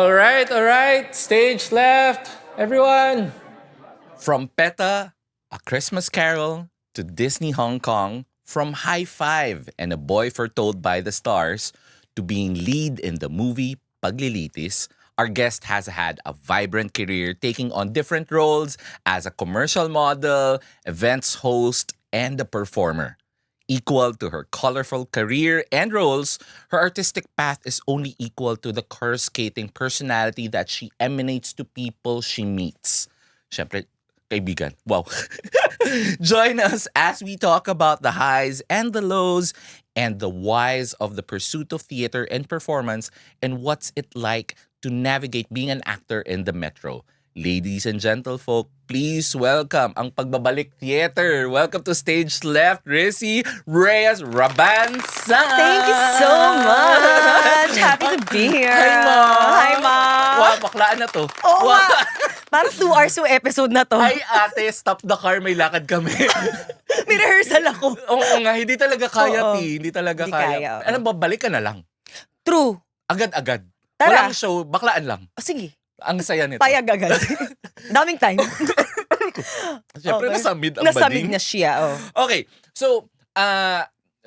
All right. Stage left. Everyone. From PETA, A Christmas Carol, to Disney Hong Kong, from High Five and A Boy Foretold by the Stars, to being lead in the movie Paglilitis, our guest has had a vibrant career taking on different roles as a commercial model, events host, and a performer. Equal to her colorful career and roles, her artistic path is only equal to the coruscating personality that she emanates to people she meets. Siyempre, kaibigan. Wow. Join us as we talk about the highs and the lows and the whys of the pursuit of theater and performance and what's it like to navigate being an actor in the metro. Ladies and gentlefolk, please welcome ang Pagbabalik Theater. Welcome to Stage Left, Rissy Reyes Rabansa. Thank you so much. Happy to be here. Hi, Ma. Hi, Ma. Wow, baklaan na to. Oo Wow. nga. Parang 2 hours yung episode na to. Ay, ate, stop the car. May lakad kami. May rehearsal ako. Oo nga, hindi talaga kaya, Oo. Hindi talaga Hindi kaya. kaya, oo. Alam ba, balik ka na lang. True. Agad-agad. Tara. Walang show, baklaan lang. O, sige. Ang saya nito. Payag agad. Daming time. Siyempre, Okay. nasa mid ang Nasa bading. mid na siya. Oh. Okay, so,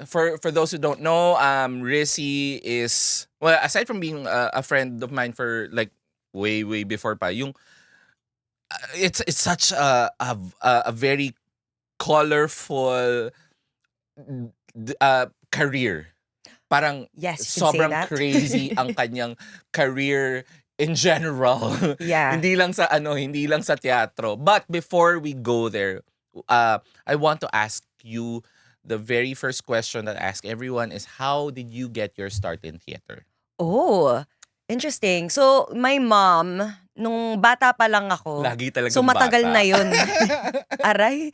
for those who don't know, Rissy is, well, aside from being a friend of mine for like way before pa, yung, it's such a very colorful career. Parang Yes, you can say sobrang that. crazy ang kanyang career in general. Yeah. hindi lang sa teatro. But before we go there, I want to ask you the very first question that I ask everyone is, how did you get your start in theater? Oh, interesting. So, my mom, nung bata pa lang ako, Lagi talagang so matagal bata. na yun. Aray.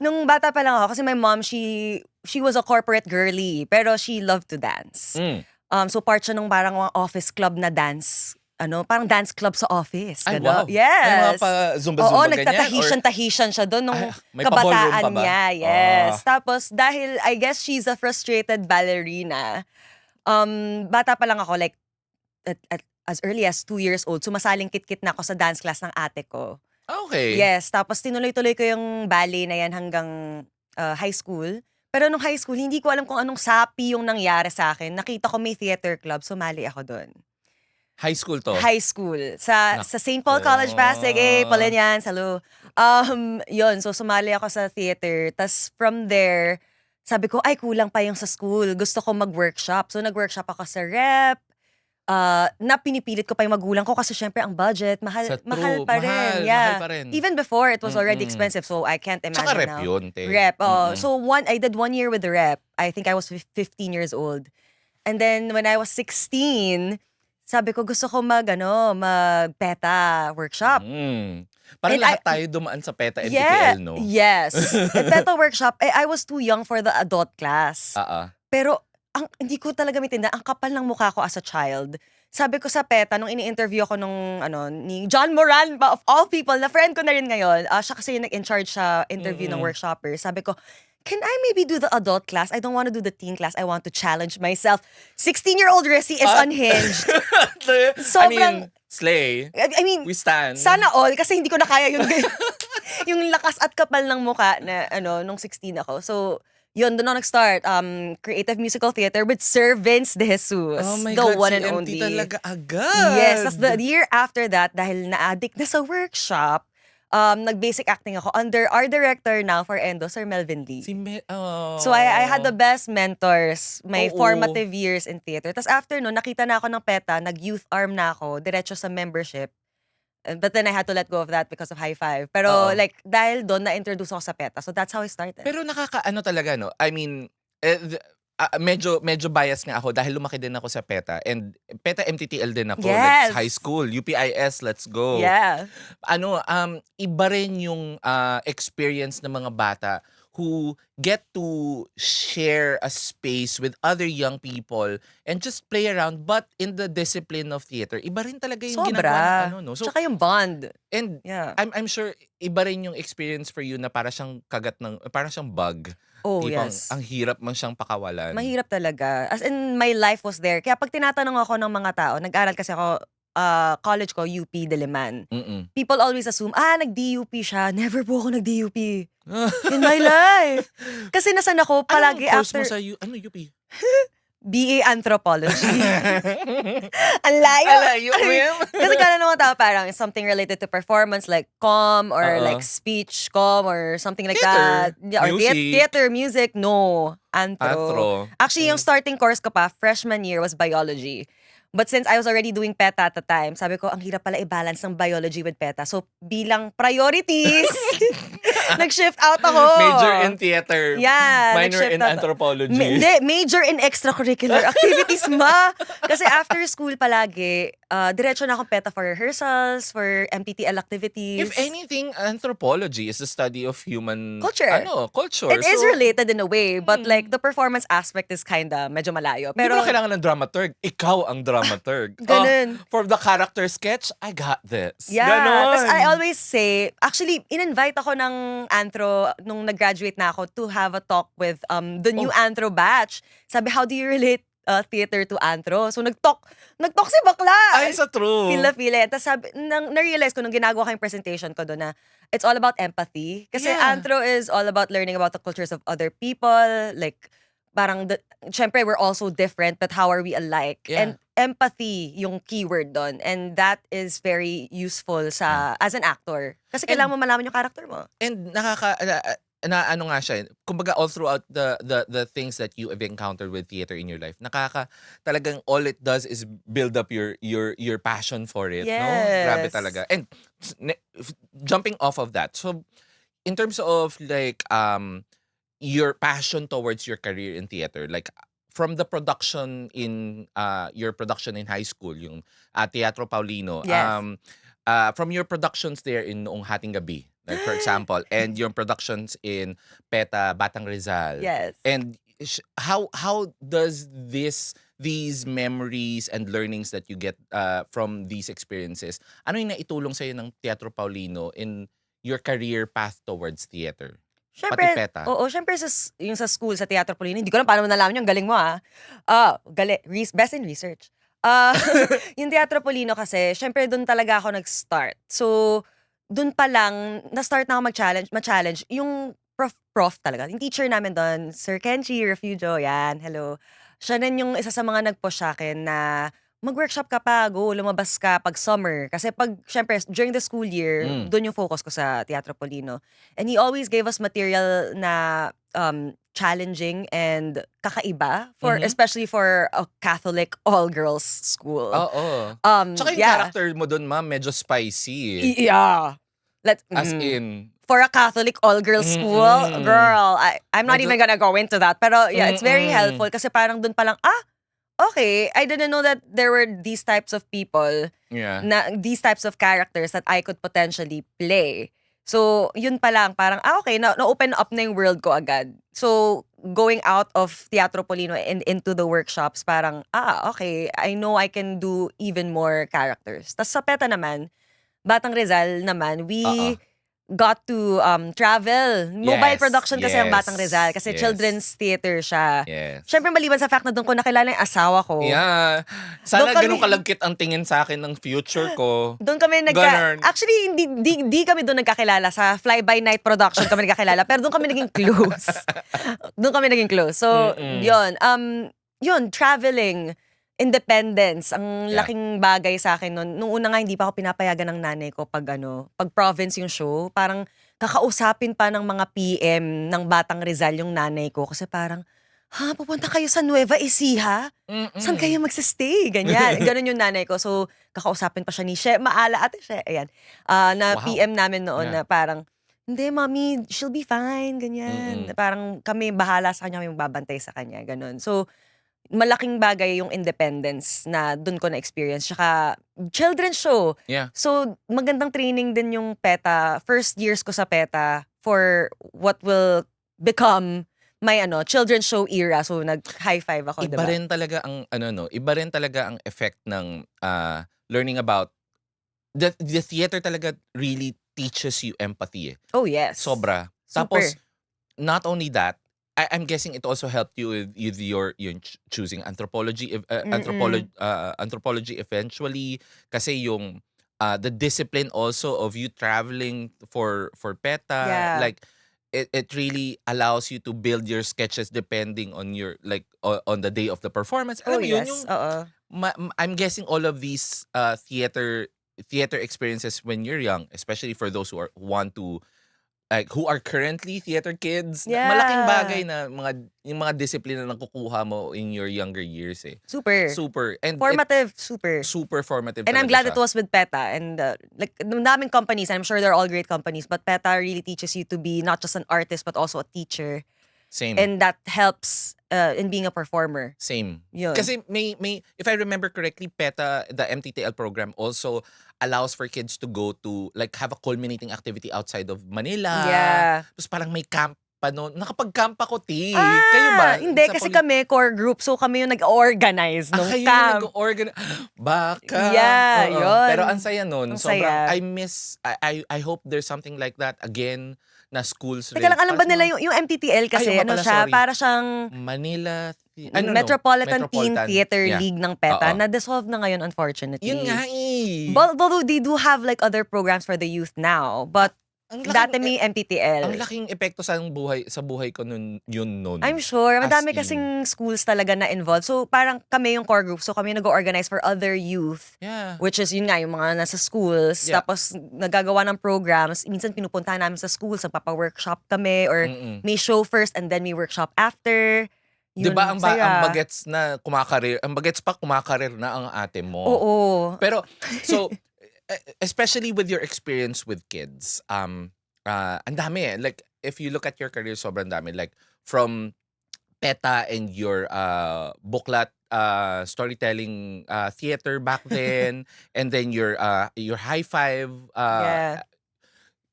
Nung bata pa lang ako, kasi my mom, she was a corporate girly, pero she loved to dance. Mm. So part siya nung parang mga office club na dance. Parang dance club sa office. Ay, gano'n. wow. May mga Yes. pa zumba-zumba Oo, ganyan? nagtatahishan siya doon nung Ay, may pa-ballroom kabataan pa ba? niya. Yes. Tapos dahil I guess she's a frustrated ballerina, bata pa lang ako, like as early as 2 years old, sumasaling kit-kit na ako sa dance class ng ate ko. Okay. Yes, tapos tinuloy-tuloy ko yung ballet na yan hanggang high school. Pero nung high school, hindi ko alam kung anong sapi yung nangyari sa akin. Nakita ko may theater club, sumali ako doon. High school to? High school. Sa St. Paul College, Nako. Pasig. Pauline yan, salo. Yun, so sumali ako sa theater. Tas from there, sabi ko, ay kulang pa yung sa school. Gusto ko mag-workshop. So nag-workshop ako sa rep. Na pinipilit ko pa yung magulang ko kasi syempre ang budget, mahal Sa mahal true, pa rin. Yeah. mahal pa rin. Even before, it was already Mm-mm. expensive. So I can't imagine Tsaka rep now. yun, te. Rep. Mm-mm. So I did 1 year with the rep. I think I was 15 years old. And then when I was 16, sabi ko gusto ko mag-PETA workshop. Parang And lahat tayo dumaan sa PETA Yeah. MTTL, no? Yes. And PETA workshop, I was too young for the adult class. Pero hindi ko talaga maintindihan, ang kapal ng mukha ko as a child. Sabi ko sa PETA, nung ini-interview ako ni John Moran, of all people, na friend ko na rin ngayon, siya kasi yung nag-in-charge sa interview ng workshopper. Sabi ko, can I maybe do the adult class? I don't want to do the teen class. I want to challenge myself. 16-year-old Rissy is unhinged. I mean, slay. I mean, We stand. sana all, kasi hindi ko na kaya yun. Yung lakas at kapal ng mukha na nung 16 ako. So, yun, doon ako nag-start. Creative musical theater with Sir Vince De Jesus. Oh my the God, one and CMT only. talaga agad. Yes, tas the year after that, dahil na-addict na sa workshop, nag-basic acting ako under our director now for Endo, Sir Melvin Lee. So I had the best mentors, my Oo. formative years in theater. Tapos after no, nakita na ako ng PETA, nag-youth arm na ako, diretso sa membership. But then I had to let go of that because of High Five. Pero Oo. like, dahil doon na-introduce ako sa PETA. So that's how I started. Pero nakakaano talaga, no? I mean, medyo bias nga ako dahil lumaki din ako sa PETA. And PETA MTTL din ako. Yes. Like, high school. UPIS, let's go. Yeah. Iba rin yung experience ng mga bata who get to share a space with other young people and just play around, but in the discipline of theater. Iba rin talaga yung ginagawa ng Sobra. no? So, Tsaka yung bond. and Yeah. I'm sure iba rin yung experience for you na para siyang parang siyang bug. Oh, Tipong yes. ang hirap man siyang pakawalan. Mahirap talaga. As in, my life was there. Kaya pag tinatanong ako ng mga tao, nag-aral kasi ako college ko, UP Diliman. Mm-mm. People always assume, nag-DUP siya. Never po ako nag-DUP in my life. Kasi nasan ako palagi Anong course after mo sa UP? BA Anthropology. Ang layo. Alayo mo yan. Kasi kala naman tao parang something related to performance like comm or like speech comm or something like Theater, that. Yeah, or music. theater, music. No. Anthro. Anthro. Actually, yung starting course ko pa, freshman year was biology. But since I was already doing PETA at the time, sabi ko, ang hirap pala i-balance ng biology with PETA. So, bilang priorities, nag-shift out ako. Major in theater. Yeah, Minor nag-shift in out. anthropology. Hindi, major in extracurricular activities, ma. Kasi after school palagi, diretso na akong PETA for rehearsals, for MTTL activities. If anything, anthropology is the study of human Culture. Culture. It is related in a way, but like the performance aspect is kinda medyo malayo. Pero Pero, kailangan ng dramaturg. Ikaw ang dramaturg. Ganun. For the character sketch, I got this. yeah. Ganon. Tapos I always say, actually, in-invite ako ng anthro nung nag-graduate na ako to have a talk with the new anthro batch. Sabi, how do you relate theater to anthro? So nag-talk si bakla. Ay, sa true. Feel na feel eh. Tapos sabi, na-realize ko nung ginagawa ko yung presentation ko doon na it's all about empathy. Kasi Yeah. anthro is all about learning about the cultures of other people. Like, parang, syempre, we're also different, but how are we alike? Yeah. And empathy yung keyword doon. And that is very useful as an actor. Kasi kailangan mo malaman yung character mo. And ano nga siya, kumbaga all throughout the things that you have encountered with theater in your life, talagang all it does is build up your passion for it, no? Grabe Yes. talaga. And jumping off of that, so in terms of like your passion towards your career in theater, like from the production in your production in high school, yung Teatro Paulino, Yes. from your productions there in Noong Hating Gabi, like for example, and your productions in PETA Batang Rizal. Yes. And how does these memories and learnings that you get from these experiences, ano yung naitulong sa'yo ng Teatro Paulino in your career path towards theater? Syempre, Pati PETA. oo, syempre yung sa school, sa Teatro Paulino, hindi ko lang paano mo nalaman yung galing mo best in research. Yung Teatro Paulino kasi, syempre doon talaga ako nag-start. So, doon pa lang, na-start na ako ma-challenge. Yung prof talaga, yung teacher namin doon, Sir Kenchi Refugio, yan, hello. Siya rin yung isa sa mga nag-push sa akin na mag-workshop ka pa, lumabas ka pag summer. Kasi syempre, during the school year, doon yung focus ko sa Teatro Paulino. And he always gave us material na challenging and kakaiba, especially for a Catholic all-girls school. Oo. Tsaka yung character mo doon, ma'am, medyo spicy. Yeah. As in, for a Catholic all-girls school, girl, I'm not even gonna go into that. Pero yeah, it's very helpful kasi parang doon pa lang, okay, I didn't know that there were these types of people, these types of characters that I could potentially play. So, yun pa lang, parang, okay, na-open up na yung world ko agad. So, going out of Teatro Paulino and into the workshops, parang, okay, I know I can do even more characters. Tas sa PETA naman, Batang Rizal naman, we got to travel. Mobile production kasi ang Batang Rizal kasi children's theater siya. Yes. Syempre maliban sa fact na doon ko nakilala yung asawa ko. Yeah. Sana Doon kami- ganun kalagkit ang tingin sa akin ng future ko. Doon kami Ganun. Actually, di kami doon nagkakilala. Sa Fly-by-Night production kami nagkakilala. Pero doon kami naging close. So, yun, traveling, independence, ang laking bagay sa akin nun. Nung una nga, hindi pa ako pinapayagan ng nanay ko pag province yung show. Parang kakausapin pa ng mga PM ng Batang Rizal yung nanay ko. Kasi parang, pupunta kayo sa Nueva Ecija? Saan kayo magsistay? Ganyan. Ganon yung nanay ko. So, kakausapin pa siya ni Maala, ate She, ayan. Na Wow. PM namin noon na parang, hindi, mommy, she'll be fine, ganyan. Parang kami bahala sa kanya, kami magbabantay sa kanya, ganon. So, malaking bagay yung independence na dun ko na-experience. Tsaka, children's show. Yeah. So, magandang training din yung PETA. First years ko sa PETA for what will become my children's show era. So, nag-high five ako, Iba diba? rin talaga ang iba rin talaga ang effect ng learning about the theater talaga really teaches you empathy. Oh, yes. Sobra. Super. Tapos not only that, I'm guessing it also helped you with your choosing anthropology, Mm. anthropology eventually, kasi yung the discipline also of you traveling for PETA, Yeah. like it really allows you to build your sketches depending on your like on the day of the performance. Oh, Alam mo yun yung yes. Oo. I'm guessing all of these theater experiences when you're young, especially for those who want to like who are currently theater kids, malaking bagay Yeah. na yung mga disiplina na nakukuha mo in your younger years eh. Super. Super. And it Formative, super. super formative And I'm talaga glad siya. it was with PETA. And like, ang daming companies, I'm sure they're all great companies, but PETA really teaches you to be not just an artist, but also a teacher. Same. And that helps in being a performer. Same. Yun. Kasi may if I remember correctly, PETA, the MTTL program also allows for kids to go to like have a culminating activity outside of Manila. Yeah. Tapos parang may camp pa noon. Nakapag-camp ako, Kayo ba? Hindi, Sa kasi kami, core group, so kami yung nag-organize nung kayo yung camp. nag-organize. Baka. Yeah, Oo. yun. Pero ang saya nun. Ang Sobrang, saya. I hope there's something like that again na schools Teka lang, alam ba nila yung MTTL kasi, nga pala, siya, sorry. para siyang Manila, Metropolitan Teen Theater Yeah. League ng PETA, Oo. na-dissolve na ngayon, unfortunately. Yun nga eh. But although they do have like other programs for the youth now, but dati may MTTL. Ang laking epekto sa buhay ko nun. I'm sure. As Madami in. kasing schools talaga na involved. So parang kami yung core group. So kami nag-organize for other youth. Yeah. Which is yun nga, yung mga nasa schools. Yeah. Tapos nagagawa ng programs. Minsan pinupuntahan namin sa schools. Nagpapa-workshop kami. Or may show first and then may workshop after. Yun, diba ang saya. bagets na kumakarir, ang bagets pa kumakarir na ang ate mo. Oo. Pero, so, especially with your experience with kids, ang dami eh. Like, if you look at your career, sobrang dami. Like, from PETA and your buklat storytelling theater back then, and then your high five Yeah.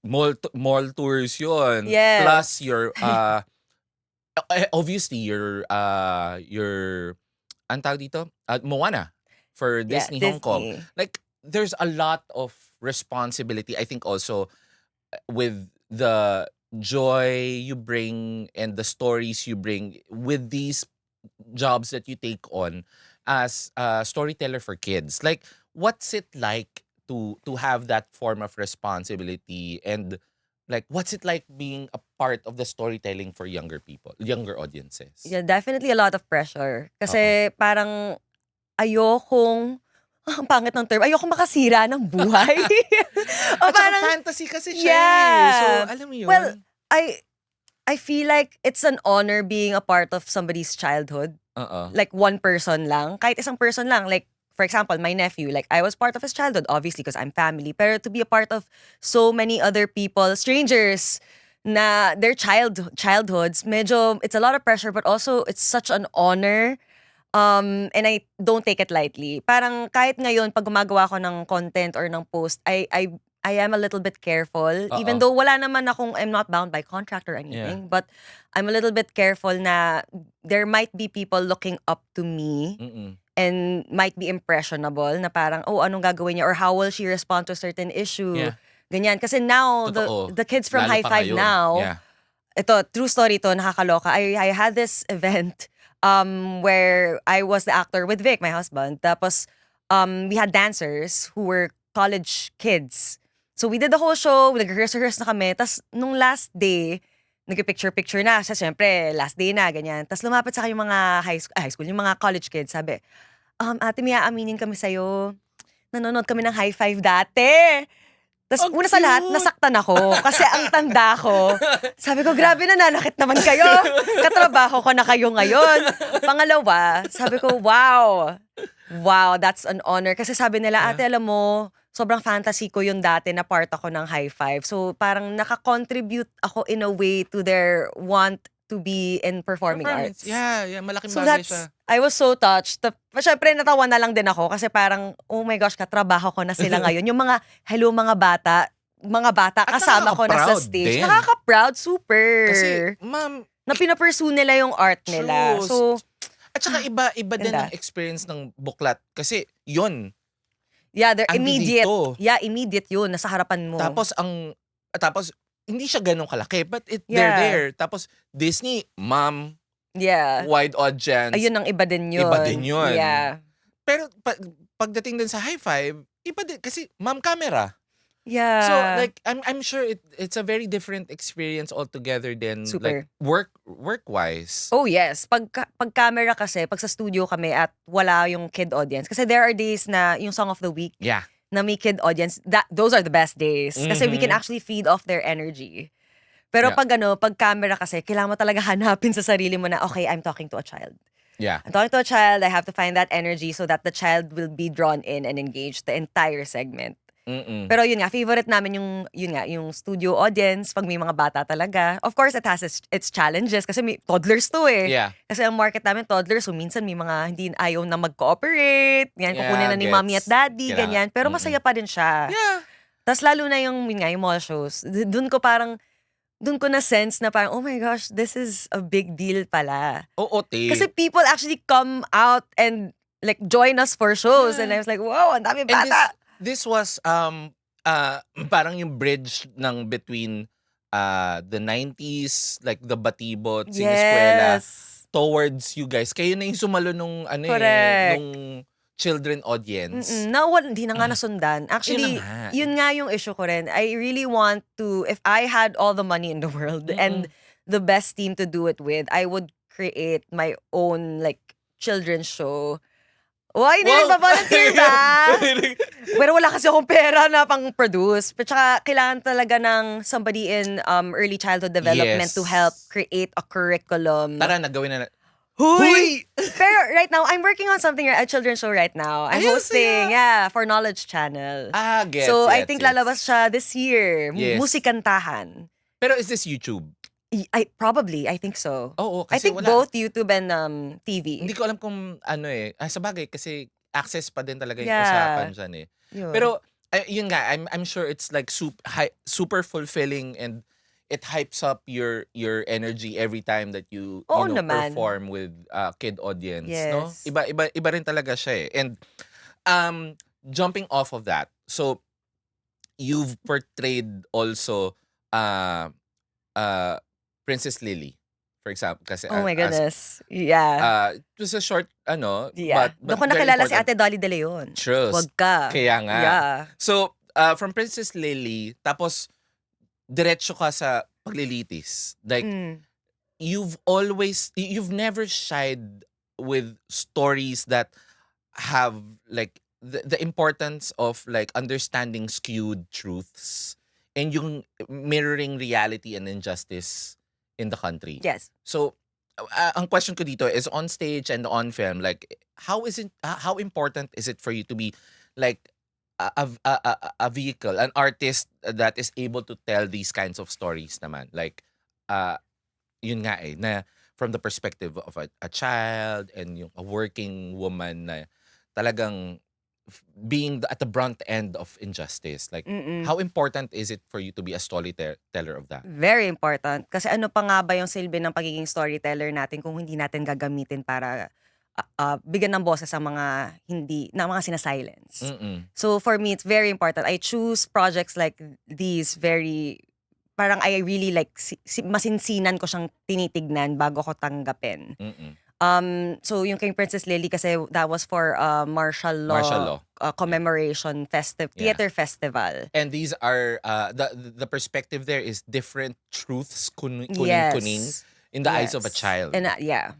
mall tours yun. Yes. Plus your obviously your ang tawag dito? Moana for Disney Hong Kong. Like there's a lot of responsibility, I think, also with the joy you bring and the stories you bring with these jobs that you take on as a storyteller for kids. Like what's it like to have that form of responsibility, and like what's it like being a part of the storytelling for younger younger audiences? Yeah, definitely a lot of pressure. Kasi parang ayokong, ang pangit ng term, ayokong makasira ng buhay. At parang fantasy kasi siya. Yeah. So, alam mo yun? Well, I feel like it's an honor being a part of somebody's childhood. Like one person lang. Kahit isang person lang. Like, for example, my nephew, like I was part of his childhood, obviously, because I'm family. Pero to be a part of so many other people, strangers, na their childhoods, medyo, it's a lot of pressure, but also it's such an honor. And I don't take it lightly. Parang kahit ngayon, pag gumagawa ko ng content or ng post, I am a little bit careful. Even though wala naman akong, I'm not bound by contract or anything. But I'm a little bit careful na there might be people looking up to me. And might be impressionable na parang, oh, anong gagawin niya? Or how will she respond to a certain issue? Yeah. Ganyan. Kasi now, the kids from High Five now, ito, true story to, nakakaloka. I had this event where I was the actor with Vic, my husband. Tapos, we had dancers who were college kids. So we did the whole show, nag-rehearse na kami. Tapos, nung last day, nag-picture na. Kasi syempre, last day na, ganyan. Tapos lumapit sa akin yung mga high school, yung mga college kids, sabi, ate, may aaminin kami sa'yo. Nanonood kami ng High Five dati. Tapos una sa lahat, nasaktan ako. Kasi ang tanda ko. Sabi ko, grabe, nananakit naman kayo. Katrabaho ko na kayo ngayon. Pangalawa, sabi ko, wow. Wow, that's an honor. Kasi sabi nila, ate, alam mo, sobrang fantasy ko yung dati na part ako ng High Five. So parang nakakontribute ako in a way to their want to be in performing arts. Yeah, malaking So bagay siya. I was so touched. Syempre, natawa na lang din ako kasi parang, oh my gosh, katrabaho ko na sila ngayon. Yung mga, hello mga bata At kasama ko na sa nakaka-proud stage. din. Nakaka-proud, super. Kasi, ma'am, na pinapursue nila yung art nila. True. So, at saka iba din ganda. ang experience ng buklat. Kasi, yun. yeah, they're Andi immediate. dito. Yeah, immediate yun. Nasa harapan mo. Tapos hindi siya ganun kalaki, but they're Yeah. there. Tapos Disney, mom, Yeah. wide audience. Ayun ang iba din yun. Iba din yun. Yeah. Pero pagdating din sa High Five, iba din kasi mom camera. Yeah. So like I'm sure it's a very different experience altogether than Super. like work-wise. Oh yes, pag camera kasi, pag sa studio kami at wala yung kid audience. Kasi there are days na yung Song of the Week Yeah. na may kid audience, those are the best days. Kasi we can actually feed off their energy. Pero Yeah. pag camera kasi, kailangan mo talaga hanapin sa sarili mo na, okay, I'm talking to a child. Yeah. I'm talking to a child, I have to find that energy so that the child will be drawn in and engaged the entire segment. Mm-mm. Pero yun nga, favorite namin yung studio audience pag may mga bata talaga. Of course, it has its challenges kasi may toddlers to eh. Yeah. Kasi ang market namin toddlers, so minsan may mga hindi ayaw na mag-cooperate. Yan, Yeah, kukunin na ni mommy at daddy, Kailangan- ganyan. Pero masaya pa din siya. Yeah. Tapos lalo na yung mall shows. Doon ko na sense na parang, oh my gosh, this is a big deal pala. Oo, te. Kasi people actually come out and like join us for shows. Yeah. And I was like, wow, ang dami And bata. this was parang yung bridge ng between the 90s, like the Batibot, Sineskwela, towards you guys. Kayo na yung sumalo nung Correct. nung children audience. Hindi na nga nasundan. Actually, Yun na nga. yun nga yung issue ko rin. I really want to, if I had all the money in the world and the best team to do it with, I would create my own like children's show. Why, hindi nagpa-volunteer ba? Pero wala kasi akong pera na pang-produce. Pero tsaka kailangan talaga ng somebody in early childhood development Yes. to help create a curriculum. Tara, nagawin na. Huy! Pero right now, I'm working on something, a children's show right now. I'm Ayun, hosting, for Knowledge Channel. Gets, So I gets, think gets. lalabas siya this year. Yes. Musikantahan. Pero is this YouTube? I think so. Oo, I kasi think wala. both YouTube and TV. Hindi ko alam kung ano sa bagay kasi access pa din talaga yung Yeah. usapan dyan eh. Yun. Pero yun nga, I'm sure it's like super fulfilling and it hypes up your energy every time that you Oo know, naman. perform with kid audience, no? Yes. Iba rin talaga siya eh. And jumping off of that, so you've portrayed also Princess Lily, for example, kasi Oh my as goodness. Yeah. it was a short Yeah. but Doon ko very nakilala si important. Ate Dolly De Leon. True. Wag ka. Kaya nga. Yeah. So, from Princess Lily, tapos diretso ka sa paglilitis. Like, you've never shied with stories that have like the importance of like understanding skewed truths and yung mirroring reality and injustice in the country. Yes. So, ang question ko dito is on stage and on film, like how important is it for you to be like a vehicle, an artist that is able to tell these kinds of stories naman? Like yun nga na from the perspective of a child and yung a working woman na talagang being at the brunt end of injustice. Like how important is it for you to be a storyteller of that? Very important. Kasi ano pa nga ba yung silbi ng pagiging storyteller natin kung hindi natin gagamitin para bigyan ng boses ang mga mga sinasilence. So for me, it's very important. I choose projects like these parang I really like, masinsinan ko siyang tinitignan bago ko tanggapin. So yung kay Princess Lily kasi that was for martial law commemoration theater festival. And these are the perspective there is different truths kuning in the eyes of a child. And yeah.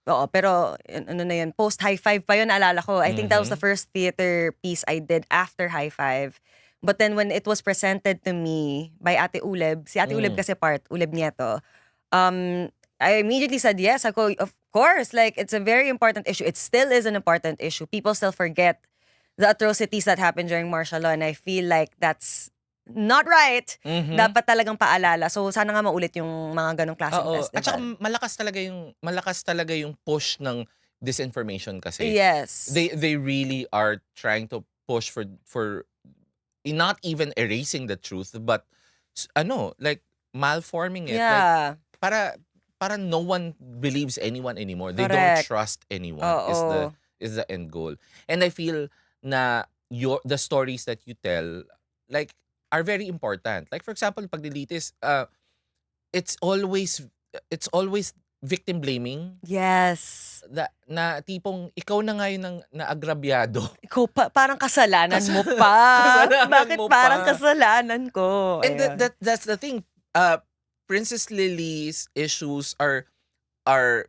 Oo, pero ano na yun, post High Five pa yun, naalala ko. I think that was the first theater piece I did after High Five. But then when it was presented to me by Ate Uleb, si Ate Uleb kasi Uleb Nieto, I immediately said yes. Ako, of course, like it's a very important issue. It still is an important issue. People still forget the atrocities that happened during martial law, and I feel like that's not right. Dapat talagang paalala. So sana nga maulit yung mga ganong klaseng festival. At saka malakas talaga yung push ng disinformation kasi. Yes. They really are trying to push for not even erasing the truth, but like malforming it. Yeah. Like, para no one believes anyone anymore. They don't Correct. trust anyone Oo. is the end goal. And I feel na the stories that you tell, like are very important. Like for example, paglilitis, it's always victim blaming. Yes. Na tipong ikaw na ngayon ang naagrabyado. Ikaw parang kasalanan mo pa. Kasalanan Bakit mo parang pa. kasalanan ko? And Ayun. that's the thing. Princess Lily's issues are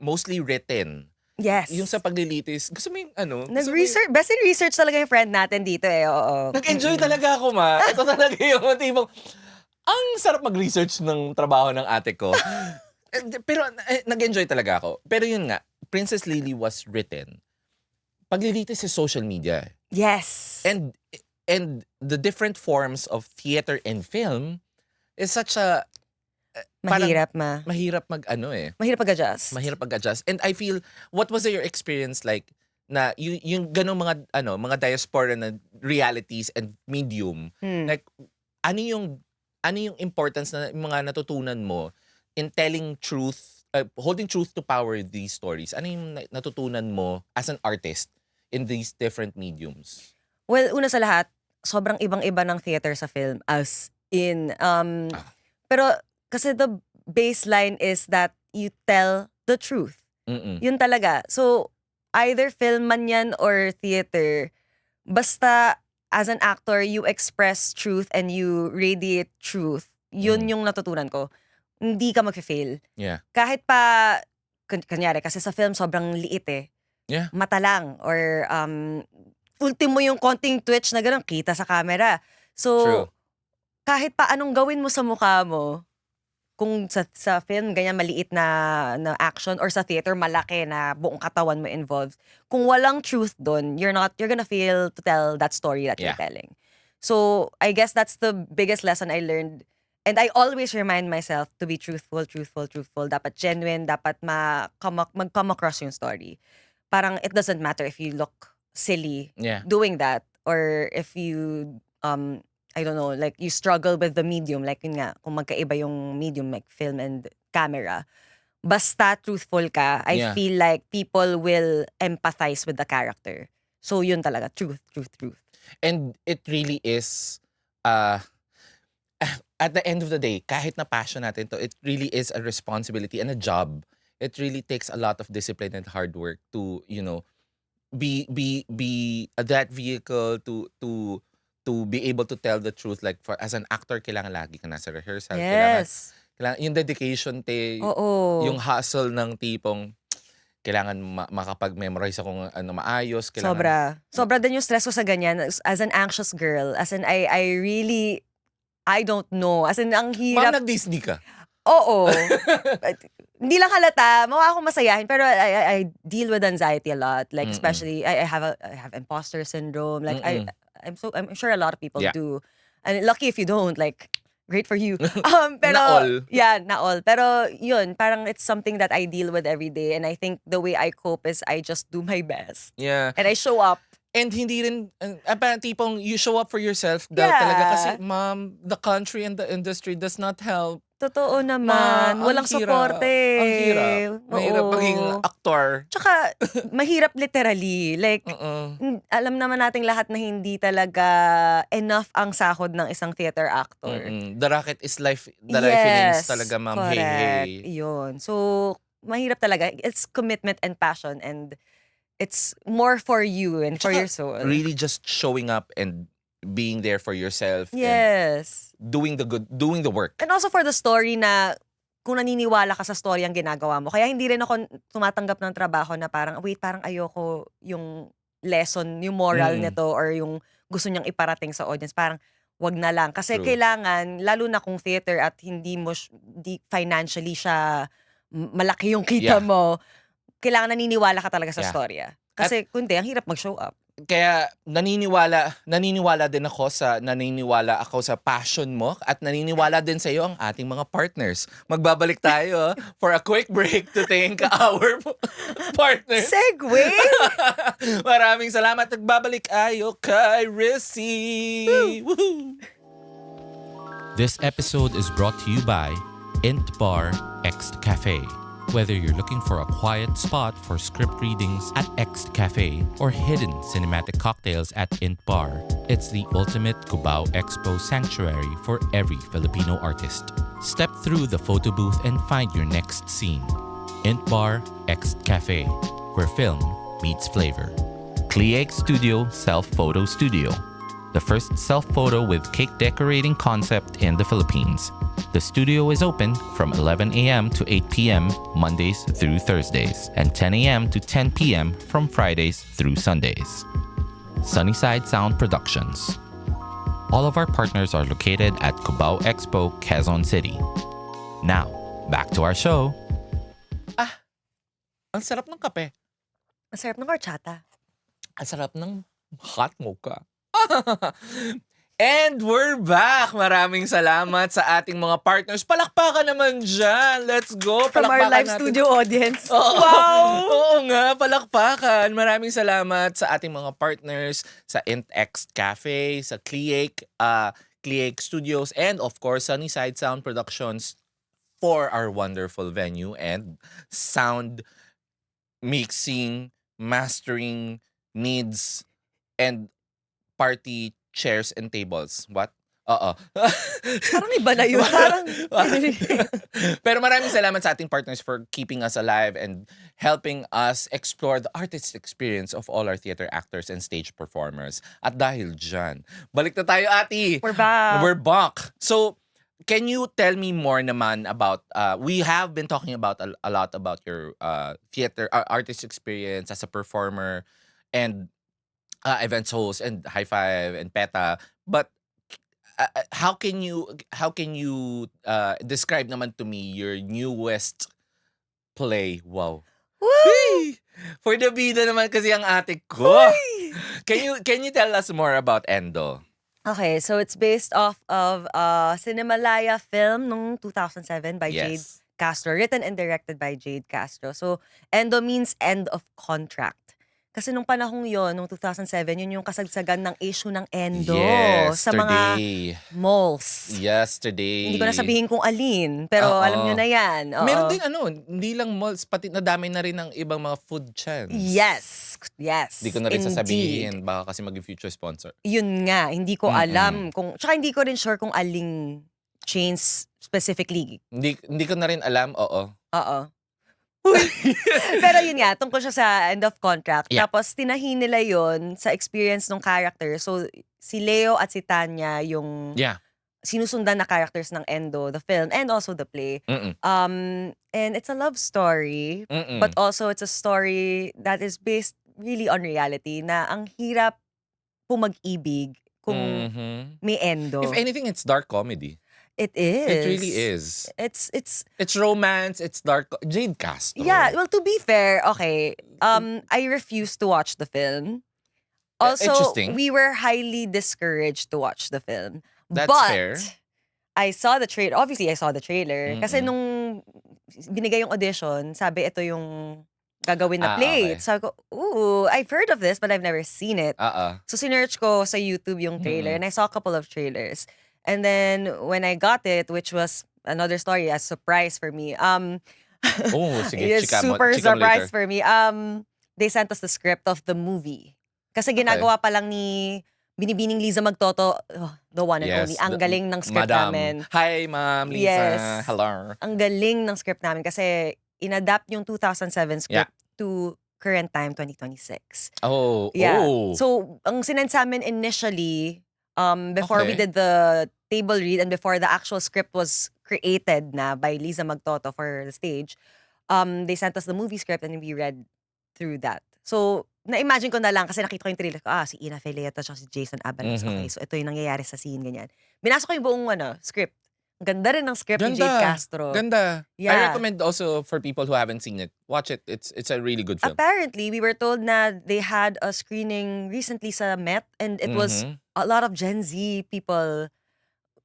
mostly written. Yes. Yung sa paglilitis, gusto mo yung Nag-research, best in research talaga yung friend natin dito oo. Nag-enjoy talaga ako, ma. Ito talaga yung tipong, ang sarap mag-research ng trabaho ng ate ko. Pero nag-enjoy talaga ako. Pero yun nga, Princess Lily was written. Paglilitis is social media. Yes. And the different forms of theater and film is such a Mahirap mahirap Mahirap mag-adjust. Mahirap mag-adjust. And I feel, what was your experience like na yung ganong mga diaspora na realities and medium? Like, ano yung importance na mga natutunan mo in telling truth, holding truth to power these stories? Ano yung natutunan mo as an artist in these different mediums? Well, una sa lahat, sobrang ibang-iba ng theater sa film as in, pero kasi the baseline is that you tell the truth. Yun talaga. So, either film man yan or theater, basta as an actor, you express truth and you radiate truth. Yun yung natutunan ko. Hindi ka mag-fail. Yeah. Kahit pa, kanyari, kasi sa film sobrang liit Yeah. Mata lang. Or, ultimo yung konting twitch na gano'n, kita sa camera. So, True. kahit pa anong gawin mo sa mukha mo, kung sa film ganyan maliit na action or sa theater malaki na buong katawan mo involved, kung walang truth doon, you're gonna fail to tell that story that you're telling. So I guess that's the biggest lesson I learned, and I always remind myself to be truthful. Dapat genuine, dapat mag-come across yung story. Parang it doesn't matter if you look silly doing that, or if you I don't know, like you struggle with the medium, like yun nga, kung magkaiba yung medium like film and camera, basta truthful ka, I feel like people will empathize with the character. So yun talaga, truth. And it really is, at the end of the day, kahit na passion natin to, it really is a responsibility and a job. It really takes a lot of discipline and hard work to, be that vehicle to be able to tell the truth. Like as an actor, kailangan lagi ka nasa rehearsal. Yes. Kailangan yung dedication, Oo. yung hustle ng tipong kailangan makapag-memorize akong maayos. Kailangan, Sobra din yung stress ko sa ganyan. As an anxious girl, as in I really, I don't know. As in, ang hirap. Ma'am, nag-Disney ka? Oo. Hindi lang halata, mukha akong masayahin, pero I deal with anxiety a lot. Like especially I have imposter syndrome. Like I'm sure a lot of people do. And lucky if you don't, like great for you. Pero Na all. Yeah, na all. Pero yun, parang it's something that I deal with every day, and I think the way I cope is I just do my best. Yeah. And I show up. And hindi rin, parang tipong you show up for yourself talaga kasi, ma'am, the country and the industry does not help. Totoo naman. Walang suporte. Ang hirap. Mahirap maging aktor. Tsaka, mahirap literally. Like, alam naman nating lahat na hindi talaga enough ang sahod ng isang theater actor. The racket is life, the life innings talaga, ma'am. Correct. Hey. Yun. So, mahirap talaga. It's commitment and passion, and it's more for you and for your soul. Really just showing up and being there for yourself. Yes. And doing the work. And also for the story na kung naniniwala ka sa story ang ginagawa mo. Kaya hindi rin ako tumatanggap ng trabaho na parang, wait, parang ayoko yung lesson, yung moral nito or yung gusto niyang iparating sa audience. Parang, wag na lang. Kasi kailangan, lalo na kung theater at hindi financially siya malaki yung kita mo, kailangan naniniwala ka talaga sa storya. Kasi kundi, ang hirap mag-show up. Kaya naniniwala din ako sa passion mo at naniniwala din sa iyo ang ating mga partners. Magbabalik tayo for a quick break to thank our partners. Segue! Maraming salamat. Nagbabalik tayo kay Rissy. Woohoo! This episode is brought to you by Int Bar X Cafe. Whether you're looking for a quiet spot for script readings at X Cafe or hidden cinematic cocktails at Int Bar, it's the ultimate Cubao Expo sanctuary for every Filipino artist. Step through the photo booth and find your next scene. Int Bar X Cafe, where film meets flavor. Clieg Studio Self-Photo Studio, the first self-photo with cake decorating concept in the Philippines. The studio is open from 11 a.m. to 8 p.m. Mondays through Thursdays and 10 a.m. to 10 p.m. from Fridays through Sundays. Sunnyside Sound Productions. All of our partners are located at Cubao Expo, Quezon City. Now, back to our show. Ang sarap ng kape. Ang sarap ng horchata. Ang sarap ng hot mocha. And we're back! Maraming salamat sa ating mga partners. Palakpakan naman dyan! Let's go! From our live natin. studio audience. Oo. Wow! Oo nga, palakpakan. Maraming salamat sa ating mga partners sa IntX Cafe, sa Clieg Studios, and of course, Sunnyside Sound Productions for our wonderful venue and sound mixing, mastering needs, and party chairs and tables. What? Oo. Parang iba na yun. Parang... Pero maraming salamat sa ating partners for keeping us alive and helping us explore the artist experience of all our theater actors and stage performers. At dahil dyan, balik na tayo, Ati. We're back. We're back. So, can you tell me more naman about, we have been talking about a lot about your theater, artist experience as a performer and events host and High Five and PETA, but how can you describe naman to me your newest play? Wow. Woo! For the bida naman kasi ang ate ko. Can you tell us more about Endo? Okay, so it's based off of a Cinemalaya film noong 2007 by Jade Castro, written and directed by Jade Castro. So Endo means end of contract. Kasi nung panahong yon, nung 2007, yun yung kasagsagan ng issue ng Endo sa mga malls. Yesterday. Hindi ko na sabihin kung alin, pero alam nyo na yan. Meron din hindi lang malls, pati nadami na rin ng ibang mga food chains. Yes. Hindi ko na rin sasabihin, baka kasi maging future sponsor. Yun nga, hindi ko alam kung, tsaka hindi ko rin sure kung aling chains specifically. Hindi ko na rin alam, oo. Pero yun nga, tungkol siya sa end of contract. Yeah. Tapos tinahin nila yun sa experience ng character. So si Leo at si Tanya yung sinusundan na characters ng Endo, the film, and also the play. And it's a love story, but also it's a story that is based really on reality na ang hirap pumag-ibig kung may Endo. If anything, it's dark comedy. It is. It really is. It's romance, it's dark. Jade Castro. Yeah, well, to be fair, okay, I refused to watch the film. Also, Interesting. we were highly discouraged to watch the film. That's but fair. I saw the trailer. Obviously, I saw the trailer. Kasi nung binigay yung audition, sabi ito yung gagawin na play. Okay. Sabi ko, ooh, I've heard of this but I've never seen it. So sinearch ko sa YouTube yung trailer and I saw a couple of trailers. And then when I got it, which was another story, a surprise for me. Sige, It's super surprise for me. They sent us the script of the movie. Kasi ginagawa pa lang ni Binibining Liza Magtoto, the one and only. Ang galing ng script namin. Hi, Ma'am Liza. Yes. Hello. Ang galing ng script namin kasi inadapt yung 2007 script to current time, 2026. So, ang sinend sa amin initially, before we did the table read and before the actual script was created na by Liza Magtoto for the stage, they sent us the movie script and we read through that. So, na-imagine ko na lang kasi nakita ko yung trailer ko, si Ina Feleto at si Jason Abanos. Okay, so ito yung nangyayari sa scene, ganyan. Binasa ko yung buong script. Ganda rin ng script ni Jade Castro. Ganda. Yeah. I recommend also for people who haven't seen it, watch it. It's a really good film. Apparently, we were told na they had a screening recently sa Met and it was a lot of Gen Z people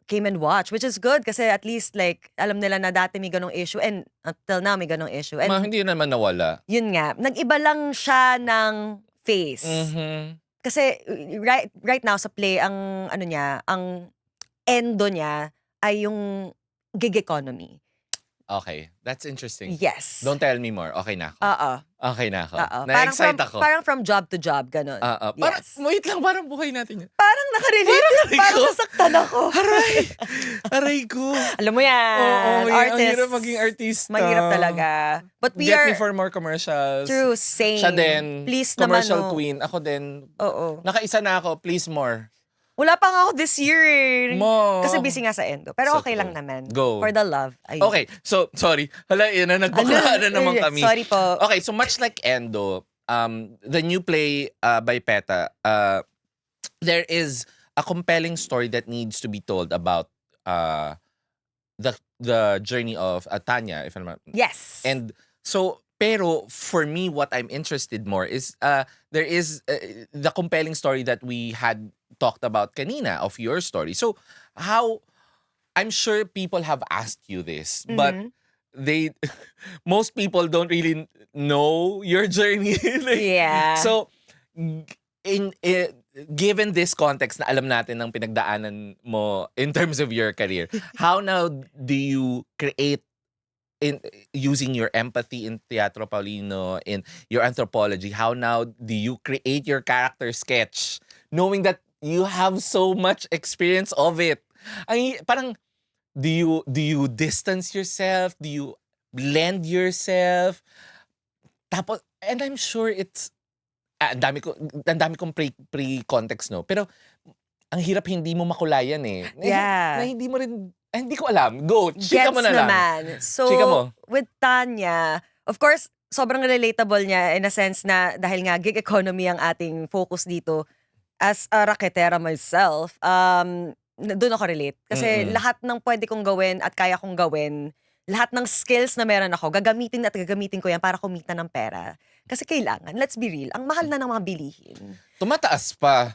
came and watched, which is good kasi at least like alam nila na dati may ganong issue and until now may ganong issue. And hindi naman nawala. Yun nga, nag-iba lang siya ng face. Kasi right now sa play, ang ano niya, ang endo niya ay yung gig economy. Okay, that's interesting. Yes. Don't tell me more. Okay na ako. Oo. Okay na ako. Oo. Na-excite ako. Parang from job to job, ganun. Parang, Yes. wait lang, parang buhay natin yun. Parang nakarelate. Parang nasaktan ako. Aray! Aray ko. Alam mo yan. Oo, ang Artists. hirap maging artista. Mahirap talaga. But we Get are... me for more commercials. True, same. Siya din. Please Commercial naman, queen. Ako din. Oo. Nakaisa na ako. Please more. Wala pa nga ako this year eh. Mo. Kasi busy nga sa endo. Pero So okay lang true. naman. Go. For the love. Ayun. Okay, so, sorry. Hala, yun na, nagbaka na naman kami. Sorry po. Okay, so much like Endo, the new play by PETA, there is a compelling story that needs to be told about the journey of Tanya, if I'm not. Yes. And so, pero for me, what I'm interested more is there is the compelling story that we had talked about kanina of your story. So, how I'm sure people have asked you this, but they most people don't really know your journey. Like, Yeah. So, given this context na alam natin ng pinagdaanan mo in terms of your career, how now do you create in using your empathy in Teatro Paulino, in your anthropology, how now do you create your character sketch knowing that you have so much experience of it? Parang do you distance yourself? Do you blend yourself? Tapos, and I'm sure it's ang dami kong pre-context, no? Pero ang hirap hindi mo makulayan eh. Yeah. Na hindi mo rin hindi ko alam. Go, chika Gets mo na lang. naman. So, Chika mo. with Tanya, of course, sobrang relatable niya in a sense na dahil nga gig economy ang ating focus dito. As a raketera myself, doon ako relate. Kasi lahat ng pwede kong gawin at kaya kong gawin, lahat ng skills na meron ako, gagamitin ko yan para kumita ng pera. Kasi kailangan, let's be real, ang mahal na ng mga bilihin. Tumataas pa.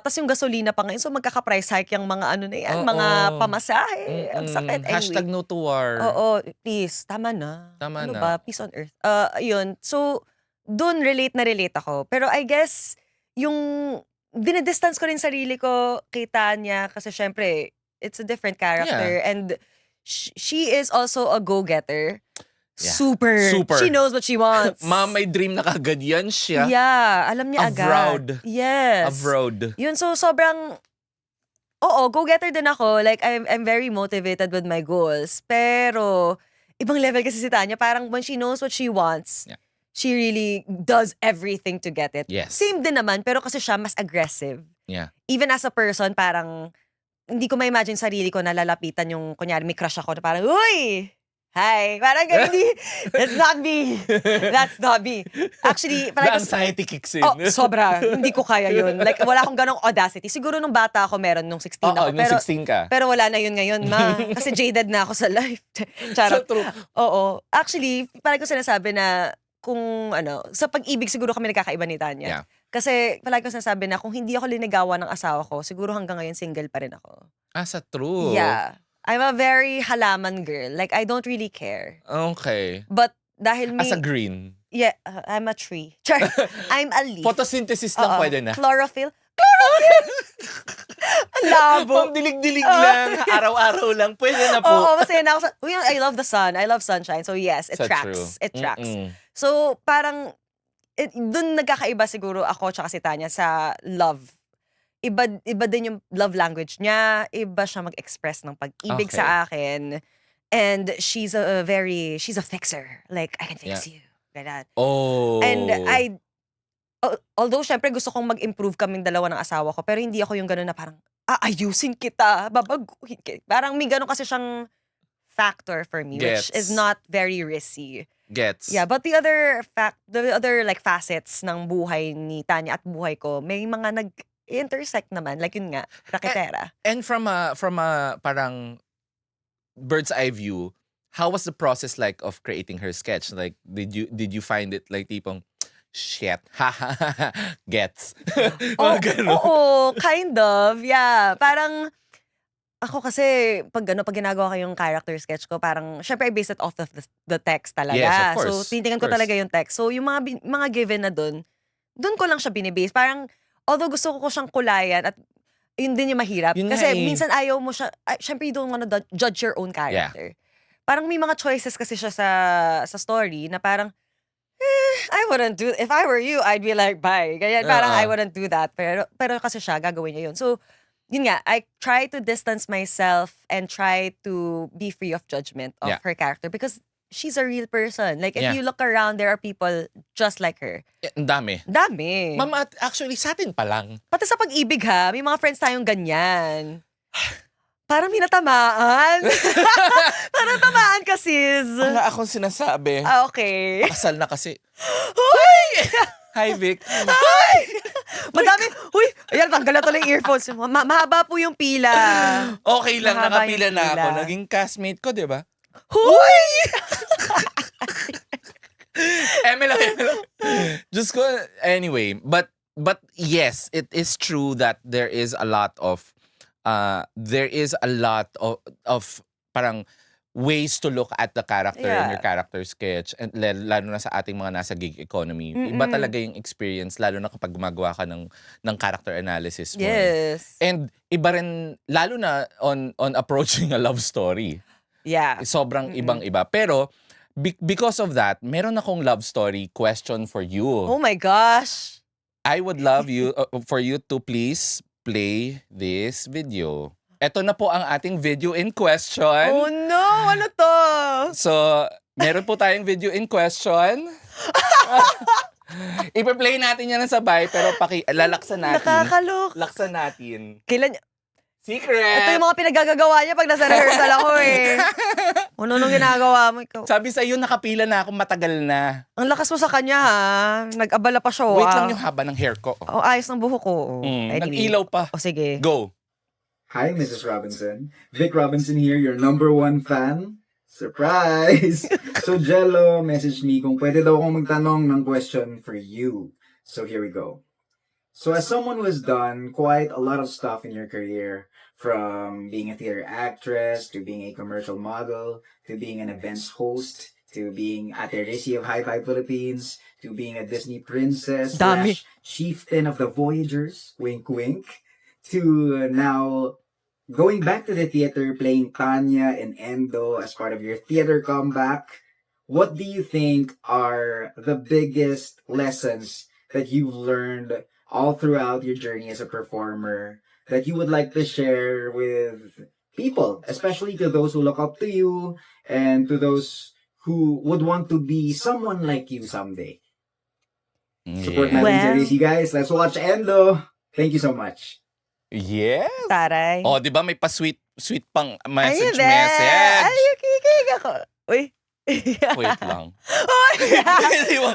Tas yung gasolina pa ngayon. So magkaka-price hike yung mga ano na yan, Oo. mga pamasahe. Ang sakit. Anyway. Hashtag no to war. Oo, please, tama na. Tama ano na. ba? Peace on earth. Ayun. So, dun relate ako. Pero I guess, yung dinidistance ko rin sarili ko kay Tanya kasi syempre, it's a different character. Yeah. And she is also a go-getter. Yeah. Super. She knows what she wants. May dream na kagad yan siya. Yeah, alam niya agad. Avowed. Yes. Avowed. Yun, so sobrang, oo, go-getter din ako. Like, I'm very motivated with my goals. Pero, ibang level kasi si Tanya. Parang when she knows what she wants, Yeah. she really does everything to get it. Yes. Same din naman, pero kasi siya mas aggressive. Yeah. Even as a person, parang, hindi ko ma-imagine sarili ko na lalapitan yung, kunyari, may crush ako na parang, uy! Hi! Parang hindi, that's not me. That's not me. Actually, The parang anxiety kicks in. sobra. Hindi ko kaya yun. Like, wala akong ganong audacity. Siguro nung bata ako meron, nung 16 ako. nung Pero, 16 ka. pero wala na yun ngayon, ma. Kasi jaded na ako sa life. Charot. So true. Oo. Actually, parang ko sinasabi na kung sa pag-ibig siguro kami nagkakaiba ni Tanya. Yeah. Kasi palagi ko sinasabi na kung hindi ako linigawan ng asawa ko, siguro hanggang ngayon single pa rin ako. Sa true. Yeah. I'm a very halaman girl. Like, I don't really care. Okay. But dahil As a green. Yeah, I'm a tree. Char, I'm a leaf. Photosynthesis lang pwede na. Chlorophyll. Chlorophyll! Ang labo. Pang dilig-dilig lang. Araw-araw lang. Pwede na po. Oo, masaya na ako. I love the sun. I love sunshine. So yes, it So tracks. true. It tracks. Mm-mm. So parang, dun nagkakaiba siguro ako tsaka si Tanya sa love. Iba din yung love language niya. Iba siya mag-express ng pag-ibig Okay. sa akin. And she's a fixer. Like, I can fix you. Ganyan. Oh. And although syempre gusto kong mag-improve kaming dalawa ng asawa ko, pero hindi ako yung gano'n na parang, aayusin kita, babaguhin kita. Parang may gano'n kasi siyang factor for me, which is Gets. not very risky. Gets. Yeah, but the other like facets ng buhay ni Tanya at buhay ko, may mga nag-intersect naman. Like yun nga, raketera. And from a parang bird's eye view, how was the process like of creating her sketch? Like, did you find it like tipong, shit, gets? Mga ganun. Oo, kind of. Yeah, parang ako kasi pag ginagawa ko yung character sketch ko, parang syempre I base it off of the text talaga. Yes, of course. So tinitingnan ko Of course. talaga yung text. So yung mga given na dun ko lang siya binibase. Parang although gusto ko siyang kulayan at yun din yung mahirap. Yun Kasi nga eh. minsan ayaw mo siya, syempre you don't wanna judge your own character. parang may mga choices kasi siya sa story na parang, I wouldn't do, if I were you, I'd be like, bye. Ganyan, parang I wouldn't do that. Pero kasi siya, gagawin niya yun. So, yun nga, I try to distance myself and try to be free of judgment of Yeah. her character because she's a real person. Like, if Yeah. you look around, there are people just like her. Ang dami. Dami. Mama, actually, sa atin pa lang. Pati sa pag-ibig ha, may mga friends tayong ganyan. Parang minatamaan. Parang tamaan ka, sis. Wala akong sinasabi. Okay. Pakasal na kasi. Hoy! Hi, Vic. Madami. Uy, ayan, tanggal na tuloy yung earphones. Mahaba po yung pila. Okay lang, Mahaba nakapila yung na ako. pila. Naging castmate ko, di ba? Hoy! Emela. Just go. Anyway, but yes, it is true that there is a lot of parang ways to look at the character in your character sketch, and lalo na sa ating mga nasa gig economy. Iba talaga yung experience, lalo na kapag gumagawa ka ng character analysis mo. Yes. And iba rin, lalo na on approaching a love story. Yeah. Sobrang ibang-iba. Pero, because of that, meron akong love story question for you. Oh my gosh. I would love you for you to please play this video. Ito na po ang ating video in question. Oh no! Ano to? So, meron po tayong video in question. Ipa-play natin yan ng sabay, pero lalaksan natin. Nakakalok. Laksan natin. Kailan? Secret! Ito yung mga pinagagagawa niya pag nasa rehearsal ako eh. Ano nung ginagawa mo ikaw? Sabi sa'yo, nakapila na ako, matagal na. Ang lakas mo sa kanya ha. Nag-abala pa siya. Wait lang yung haba ng hair ko. Oh, ayos ng buhok ko. Anyway. Nag-ilaw pa. O sige. Go. Hi, Mrs. Robinson. Vic Robinson here, your #1 fan. Surprise! So Jello messaged me kung pwede daw akong magtanong ng question for you. So here we go. So as someone who has done quite a lot of stuff in your career, from being a theater actress, to being a commercial model, to being an events host, to being Ate Risi of High Five Philippines, to being a Disney princess, Dami. / chieftain of the Voyagers, wink wink, to now going back to the theater, playing Tanya and Endo as part of your theater comeback. What do you think are the biggest lessons that you've learned all throughout your journey as a performer that you would like to share with people, especially to those who look up to you and to those who would want to be someone like you someday? Support natin si Risi, guys. Let's watch Endo. Thank you so much. Yes. Taray. Oh, di ba may pa-sweet pang Ayun, message. Ay, kikig ako. Uy. Wait lang. Uy!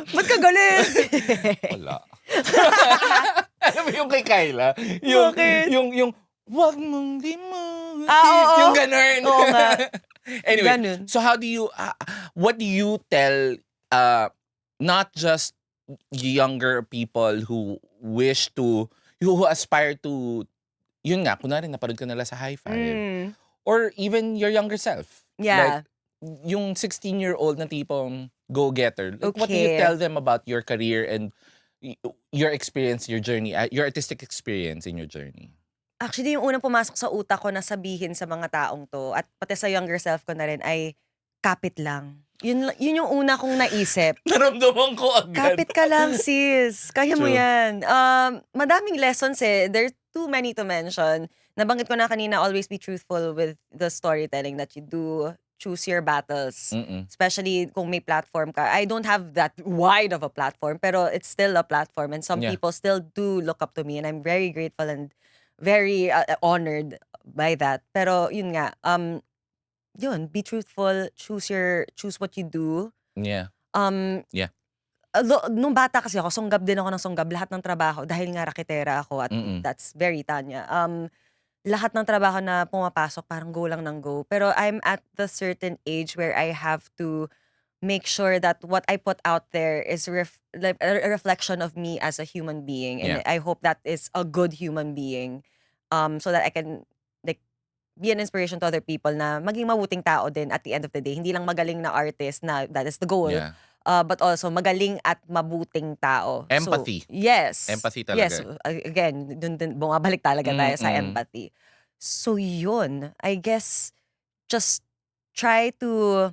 Ba't ka galit? Wala. Alam mo yung kay Kyla? Bakit? Yung wag mong limutin. Oo. Yung ganun. Oo nga. Anyway, Ganun. so how do you, what do you tell, not just younger people who wish to, who aspire to, yun nga, kunwari naparod ka nila sa High Five. Or even your younger self. Yeah. Like, yung 16-year-old na tipong go-getter. Like, what do you Okay. tell them about your career and your experience, your journey, your artistic experience in your journey? Actually, yung unang pumasok sa utak ko na sabihin sa mga taong to, at pati sa younger self ko na rin, ay kapit lang. Yun yung una kong naisip. Naramdaman ko agad. Kapit ka lang, sis. Kaya mo True. yan. Madaming lessons eh. There's too many to mention. Nabanggit ko na kanina, always be truthful with the storytelling that you do. Choose your battles. Especially kung may platform ka. I don't have that wide of a platform, pero it's still a platform. And some Yeah. people still do look up to me. And I'm very grateful and very honored by that. Pero yun nga, yun, be truthful, choose what you do. Yeah. Yeah. Nung bata kasi ako, sunggab din ako ng sunggab lahat ng trabaho dahil nga raketera ako at that's very Tanya. Lahat ng trabaho na pumapasok parang go lang ng go. Pero I'm at the certain age where I have to make sure that what I put out there is like a reflection of me as a human being, and Yeah. I hope that is a good human being, so that I can like be an inspiration to other people na maging mabuting tao din at the end of the day. Hindi lang magaling na artist na that is the goal. Yeah. But also magaling at mabuting tao. Empathy. So, yes. Empathy Yes. talaga. Again, dun bumabalik talaga tayo sa Mm-mm. empathy. So yun, I guess just try to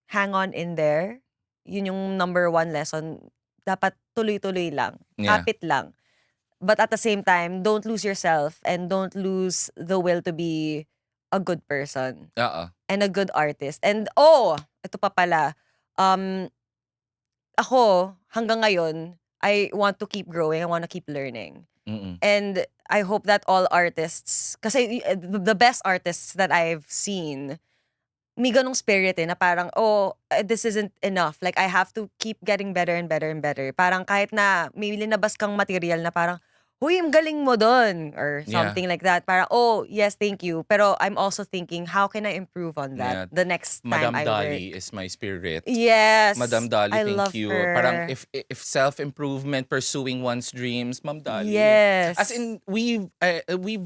hang on in there. Yun yung number one lesson. Dapat tuloy-tuloy lang. Yeah. Kapit lang. But at the same time, don't lose yourself and don't lose the will to be a good person and a good artist. And ito pa pala. Ako, hanggang ngayon, I want to keep growing. I want to keep learning. And I hope that all artists, kasi the best artists that I've seen, may ganong spirit na parang, this isn't enough. Like, I have to keep getting better and better and better. Parang kahit na may linabas kang material na parang, huy, ang galing mo dun. Or something like that. Parang, yes, thank you. Pero I'm also thinking, how can I improve on that the next time Madam I Dolly work? is my spirit. Yes. Madam Dolly, I thank love you. her. Parang if self-improvement, pursuing one's dreams, Ma'am Dolly. Yes. As in, we've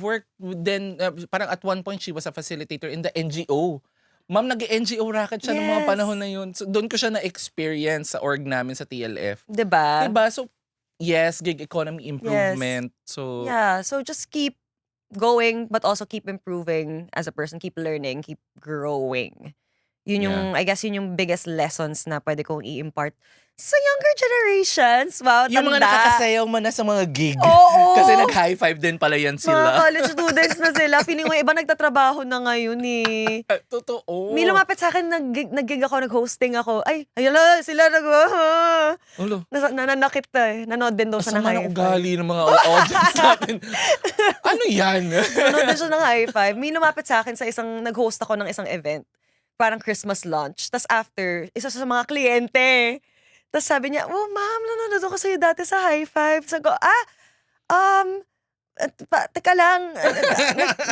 worked then, parang at one point, she was a facilitator in the NGO. Ma'am, nag-NGO racket siya nung mga panahon na yun. So, doon ko siya na-experience sa org namin sa TLF. Diba? So, yes, gig economy improvement. So, yeah, so just keep going, but also keep improving as a person. Keep learning, keep growing. Yun yung, I guess yun yung biggest lessons na pwede kong i-impart sa younger generations. Wow, yung mga tanda. nakakasayaw mo na sa mga gig. Oo. Kasi nag-high five din pala yan Mga sila. college students na sila. Feeling mo iba nagtatrabaho na ngayon eh. Totoo. May lumapit sa akin, nag-gig ako, nag-hosting ako. Ay, ayun sila Ulo. nananakit nanood din daw siya ng Asama high na five. ugali ng mga audience natin. Ano yan? Nanood din siya ng high five. May lumapit sa akin sa nag-host ako ng isang event. Parang Christmas lunch. Tapos after, isa sa mga kliyente. Tapos sabi niya, ma'am, nanonood ako sa'yo dati sa high five. Sabi ko, teka lang,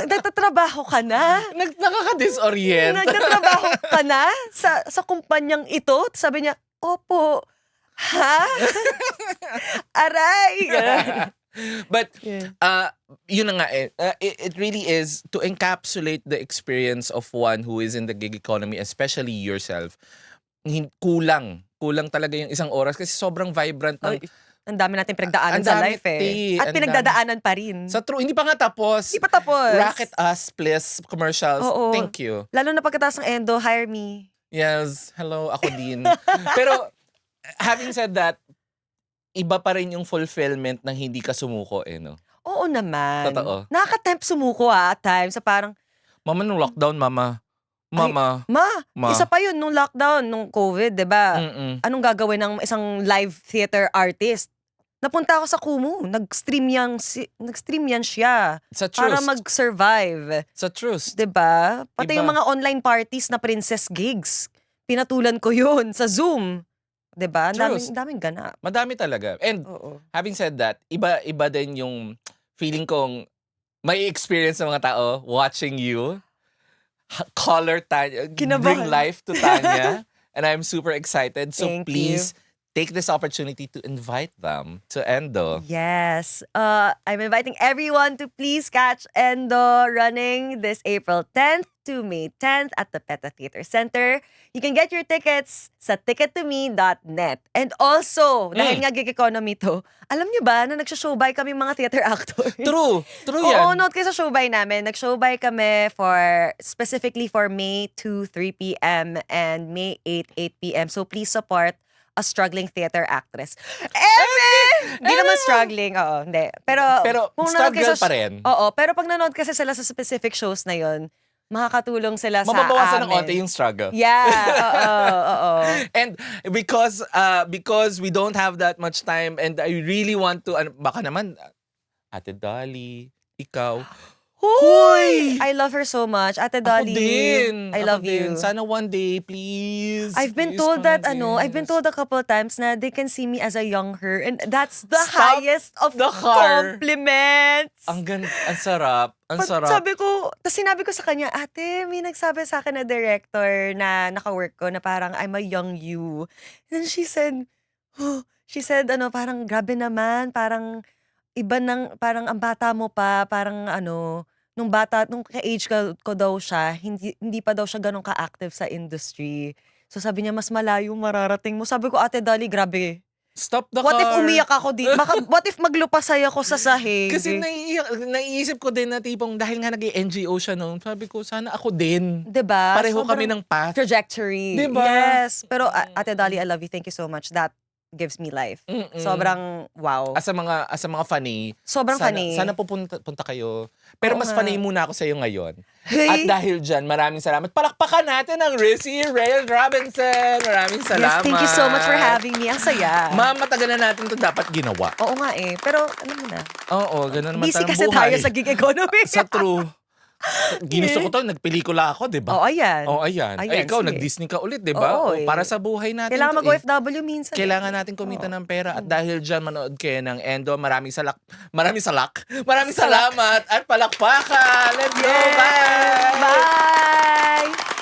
nagtatrabaho ka na? Nakaka-disorient. Nagtatrabaho ka na sa kumpanyang ito? Sabi niya, opo. Ha? Aray! But, yun na nga it really is to encapsulate the experience of one who is in the gig economy, especially yourself. Kulang talaga yung isang oras kasi sobrang vibrant ng... Ang dami natin pinagdaanan sa life At pinagdadaanan pa rin. Sa true, hindi pa nga tapos. Hindi pa tapos. Racket us, please, commercials. Oo. Thank you. Lalo na pagkatapos ng Endo, hire me. Yes, hello, ako din. Pero, having said that, iba pa rin yung fulfillment ng hindi ka sumuko no? Oo naman. Totoo. Nakaka-tempt sumuko at times. Sa parang, Mama, nung lockdown, Mama, isa pa yun nung lockdown, nung COVID, diba? Anong gagawin ng isang live theater artist? Napunta ako sa Kumu. Nag-stream yan siya. Sa para Trust. mag-survive. Sa Trust. Diba? Pati Iba. yung mga online parties na princess gigs. Pinatulan ko yun sa Zoom. Diba? Daming ganap. Madami talaga. And having said that, iba din yung feeling kong may experience ng mga tao watching you. Color Tanya, bring life to Tanya. And I'm super excited. So Thank please take this opportunity to invite them to Endo. Yes. I'm inviting everyone to please catch Endo running this April 10th to May 10th at the PETA Theater Center. You can get your tickets sa tickettome.net. And also, dahil nga gig economy to, alam nyo ba na nagsha-showby kami mga theater actors? True Oo, yan. note kayo sa showby namin. Nag-showby kami specifically for May 2, 3 p.m. and May 8 p.m. So please support a struggling theater actress. Hindi naman struggling, hindi. Pero kung nanood kayo struggle pa rin. Oo, pero pag nanood kasi sila sa specific shows na yon, makakatulong sila sa Mababawasan ng amin. onti yung struggle. Yeah, oo. And because we don't have that much time and I really want to, baka naman, Ate Dolly, ikaw, Hoy! I love her so much. Ate Dolly. Ako din. I love you. Sana one day, please. I've been Please, told that, Mama I've been Jess. told a couple times na they can see me as a young her. And that's the Stop highest of the car. compliments. Ang sarap. Ang sarap. Sabi ko, tapos sinabi ko sa kanya, ate, may nagsabi sa akin na director na naka-work ko na parang, I'm a young you. And she said, parang grabe naman, parang iba parang ang bata mo pa, parang nung ka-age ko daw siya, hindi pa daw siya ganun ka-active sa industry. So sabi niya, mas malayo mararating mo. Sabi ko, Ate Dolly, grabe. Stop the What if car. umiyak ako dito? What if maglupasay ako sa sahig? Kasi naiisip ko din na tipong dahil nga nag-NGO siya noon, sabi ko, sana ako din. Diba? Pareho Sobrang kami ng path. trajectory. Diba? Yes. Pero Ate Dolly, I love you. Thank you so much. That gives me life. Mm-mm. Sobrang wow. As a mga funny. Sobrang funny. Sana punta kayo. Pero Oo mas nga. funny muna ako sa iyo ngayon. Hey! At dahil dyan, maraming salamat. Palakpakan natin ang Rizzy Rael Robinson. Maraming salamat. Yes, thank you so much for having me. Ang saya. Ma'am, matagal na natin ito dapat ginawa. Oo nga eh. Pero alam mo na. Oo, ganun naman Busy tayo kasi buhay. tayo sa gig economy. Sa true. Ginusto ko to, nagpelikula ako, di ba? Oo, ayan. Oo, ayan. Ay, Ayan, ikaw, sige. nag-Disney ka ulit, di ba? Oo, O, eh. para sa buhay natin Kailangan to, mag-OFW minsan. Kailangan natin kumita ng pera. At dahil dyan, manood kayo ng Endo. Maraming salamat. At palakpakan. Let's go. Bye! Bye!